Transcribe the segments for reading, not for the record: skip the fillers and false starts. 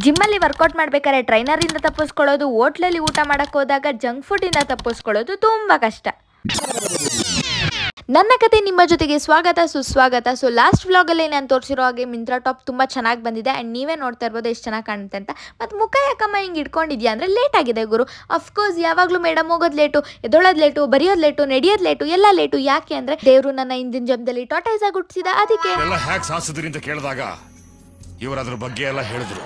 ಜಿಮ್ಮಲ್ಲಿ workout ಮಾಡ್ಬೇಕಾದ್ರೆ ಟ್ರೈನರಿಂದ ತಪ್ಪಿಸ್ಕೊಳ್ಳೋದು, ಹೋಟ್ಲಲ್ಲಿ ಊಟ ಮಾಡಕ್ಕೆ ಹೋದಾಗ ಜಂಕ್ ಫುಡ್ಡಿಂದ ತಪ್ಪಿಸ್ಕೊಳ್ಳೋದು ತುಂಬ ಕಷ್ಟ. ನನ್ನ ಕತೆ ನಿಮ್ಮ ಜೊತೆಗೆ ಸ್ವಾಗತ ಸುಸ್ವಾಗತ. ಸೊ ಲಾಸ್ಟ್ ವ್ಲಾಗಲ್ಲಿ ನಾನು ತೋರಿಸಿರೋ ಹಾಗೆ ಮಿಂತ್ರಾ ಟಾಪ್ ತುಂಬ ಚೆನ್ನಾಗಿ ಬಂದಿದೆ ಆ್ಯಂಡ್ ನೀವೇ ನೋಡ್ತಾ ಇರ್ಬೋದು ಎಷ್ಟು ಚೆನ್ನಾಗಿ ಕಾಣುತ್ತೆ ಅಂತ. ಮತ್ತು ಮುಖ ಯಾಕಮ್ಮ ಹಿಂಗೆ ಇಟ್ಕೊಂಡಿದ್ಯಾ ಅಂದರೆ ಲೇಟ್ ಆಗಿದೆ ಗುರು. ಅಫ್ಕೋರ್ಸ್ ಯಾವಾಗಲೂ ಮೇಡಮ್ ಹೋಗೋದು ಲೇಟು, ಎದ್ದೊಳೋದು ಲೇಟು, ಬರೆಯೋದು ಲೇಟು, ನಡೆಯೋದು ಲೇಟು, ಎಲ್ಲ ಲೇಟು. ಯಾಕೆ ಅಂದರೆ ದೇವರು ನನ್ನ ಹಿಂದಿನ ಜನ್ಮದಲ್ಲಿ ಟಾಟೈಸ್ ಆಗಿ ಹುಟ್ಟಿಸಿದ, ಅದಕ್ಕೆ ಎಲ್ಲ ಹ್ಯಾಕ್ ಸಾಸಿದ್ರಿ ಅಂತ ಕೇಳಿದಾಗ ಇವರು ಅದ್ರ ಬಗ್ಗೆ ಎಲ್ಲ ಹೇಳಿದ್ರು.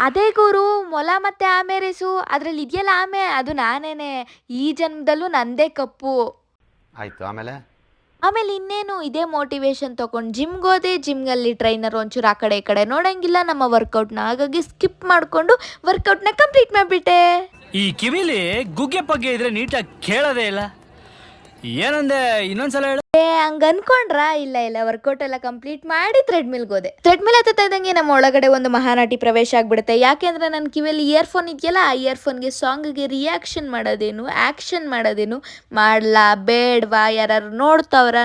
ಅದೇ ಗುರು, ಮೊಲ ಮತ್ತೆ ಆಮೆ ರೇಸು ಅದರಲ್ಲಿ ಇದೆಯಲ್ಲ ಆಮೆ, ಅದು ನಾನೇನೆ. ಈ ಜನ್ಮದಲ್ಲೂ ನಂದೇ ಕಪ್ಪು. ಆಯ್ತು. ಆಮೇಲೆ ಇನ್ನೇನು, ಇದೇ ಮೋಟಿವೇಶನ್ ತಗೊಂಡು ಜಿಮ್ಗೆ ಹೋದೆ. ಜಿಮ್ಗಲ್ಲಿ ಟ್ರೈನರ್ ಒಂಚೂರು ಆ ಕಡೆ ಈ ಕಡೆ ನೋಡಂಗಿಲ್ಲ ನಮ್ಮ ವರ್ಕೌಟ್ನ, ಹಾಗಾಗಿ ಸ್ಕಿಪ್ ಮಾಡಿಕೊಂಡು ವರ್ಕೌಟ್ನ ಕಂಪ್ಲೀಟ್ ಮಾಡಿಬಿಟ್ಟೆ. ಈ ಕಿವಿಲಿ ಗುಗ್ಗೆ ಪಗ್ಗೆ ಇದ್ರೆ ನೀಟಾಗಿ ಕೇಳೋದೇ ಇಲ್ಲ. ಏನಂದೆ ಇನ್ನೊಂದ್ಸಲ ಹೇಳು. ಹಂಗ ಅನ್ಕೊಂಡ್ರ? ಇಲ್ಲ ಇಲ್ಲ, ವರ್ಕೌಟ್ ಎಲ್ಲ ಕಂಪ್ಲೀಟ್ ಮಾಡಿ ಥ್ರೆಡ್ಮಿಲ್ಗೆ ಹೋದೆ. ಥ್ರೆಡ್ಮಿಲ್ ಹತ್ತಾ ಇದ್ದಂಗೆ ನಮ್ಮ ಒಳಗಡೆ ಒಂದು ಮಹಾನಟಿ ಪ್ರವೇಶ ಆಗ್ಬಿಡುತ್ತೆ. ಯಾಕೆಂದ್ರೆ ನನ್ನ ಕಿವಿಯಲ್ಲಿ ಇಯರ್ಫೋನ್ ಇದೆಯಲ್ಲ, ಆ ಇಯರ್ಫೋನ್ಗೆ ಸಾಂಗ್ಗೆ ರಿಯಾಕ್ಷನ್ ಮಾಡೋದೇನು, ಆ್ಯಕ್ಷನ್ ಮಾಡೋದೇನು, ಮಾಡ್ಲಾ ಬೇಡವಾ, ಯಾರು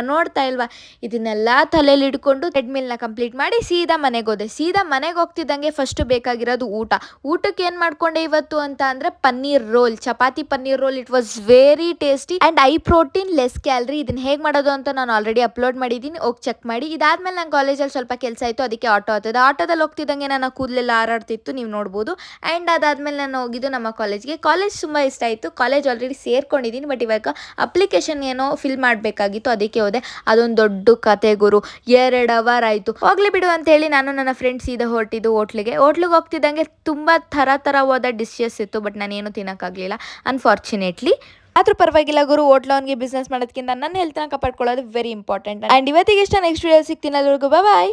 ನೋಡ್ತಾ ಇಲ್ವಾ, ಇದನ್ನೆಲ್ಲ ತಲೆಯಲ್ಲಿ ಇಟ್ಕೊಂಡು ಥ್ರೆಡ್ಮಿಲ್ನ ಕಂಪ್ಲೀಟ್ ಮಾಡಿ ಸೀದಾ ಮನೆಗೆ ಹೋದೆ. ಸೀದಾ ಮನೆಗೆ ಹೋಗ್ತಿದ್ದಂಗೆ ಫಸ್ಟ್ ಬೇಕಾಗಿರೋದು ಊಟ. ಊಟಕ್ಕೆ ಏನು ಮಾಡ್ಕೊಂಡೆ ಇವತ್ತು ಅಂತ ಅಂದರೆ paneer roll, chapati paneer roll. It was very tasty and high protein less calorie. ಇದನ್ನ ಹೇಗೆ ಮಾಡೋದು ಅಂತ ನಾನು ಆಲ್ರೆಡಿ ಅಪ್ಲೋಡ್ ಮಾಡಿದ್ದೀನಿ, ಹೋಗಿ ಚೆಕ್ ಮಾಡಿ. ಇದಾದ್ಮೇಲೆ ನಾನು ಕಾಲೇಜಲ್ಲಿ ಸ್ವಲ್ಪ ಕೆಲಸ ಆಯಿತು, ಅದಕ್ಕೆ ಆಟೋ ಹತ್ತಿದೆ. ಆಟೋದಲ್ಲಿ ಹೋಗ್ತಿದ್ದಂಗೆ ನನ್ನ ಕೂದಲೆಲ್ಲ ಹಾರಾಡ್ತಿತ್ತು, ನೀವು ನೋಡ್ಬೋದು. ಆ್ಯಂಡ್ ಅದಾದಮೇಲೆ ನಾನು ಹೋಗಿದ್ದು ನಮ್ಮ ಕಾಲೇಜ್ಗೆ. ಕಾಲೇಜ್ ತುಂಬ ಇಷ್ಟ ಆಯಿತು. ಕಾಲೇಜ್ ಆಲ್ರೆಡಿ ಸೇರ್ಕೊಂಡಿದ್ದೀನಿ, ಬಟ್ ಇವಾಗ ಅಪ್ಲಿಕೇಶನ್ ಏನೋ ಫಿಲ್ ಮಾಡಬೇಕಾಗಿತ್ತು, ಅದಕ್ಕೆ ಹೋದೆ. ಅದೊಂದು ದೊಡ್ಡ ಕತೆ ಗುರು, 2 ಅವರ್ ಆಯಿತು. ಹೋಗ್ಲಿ ಬಿಡು ಅಂತ ಹೇಳಿ ನಾನು ನನ್ನ ಫ್ರೆಂಡ್ಸ್ ಸೀದಾ ಹೊರಟಿದ್ದು ಹೋಟ್ಲಿಗೆ ಹೋಗ್ತಿದ್ದಂಗೆ ತುಂಬ ಥರವಾದ ಡಿಶಸ್ ಇತ್ತು, ಬಟ್ ನಾನೇನು ತಿನ್ನೋಕ್ಕಾಗಲಿಲ್ಲ ಅನ್ಫಾರ್ಚುನೇಟ್ಲಿ. ಆದ್ರೂ ಪರವಾಗಿಲ್ಲ ಗುರು, ಹೋಟ್ಲವನಿಗೆ ಬಿಸ್ನೆಸ್ ಮಾಡೋದಕ್ಕಿಂತ ನನ್ನ ಹೆಲ್ತ್ನ ಕಾಪಾಡ್ಕೊಳ್ಳೋದು ವೆರಿ ಇಂಪಾರ್ಟೆಂಟ್. ಆ್ಯಂಡ್ ಇವತ್ತಿಗೆ ಇಷ್ಟ, ನೆಕ್ಸ್ಟ್ ವಿಡಿಯೋ ಸಿಗ್ತೀನಿ. ಅದ್ರಿಗೂ ಬಾಯ್.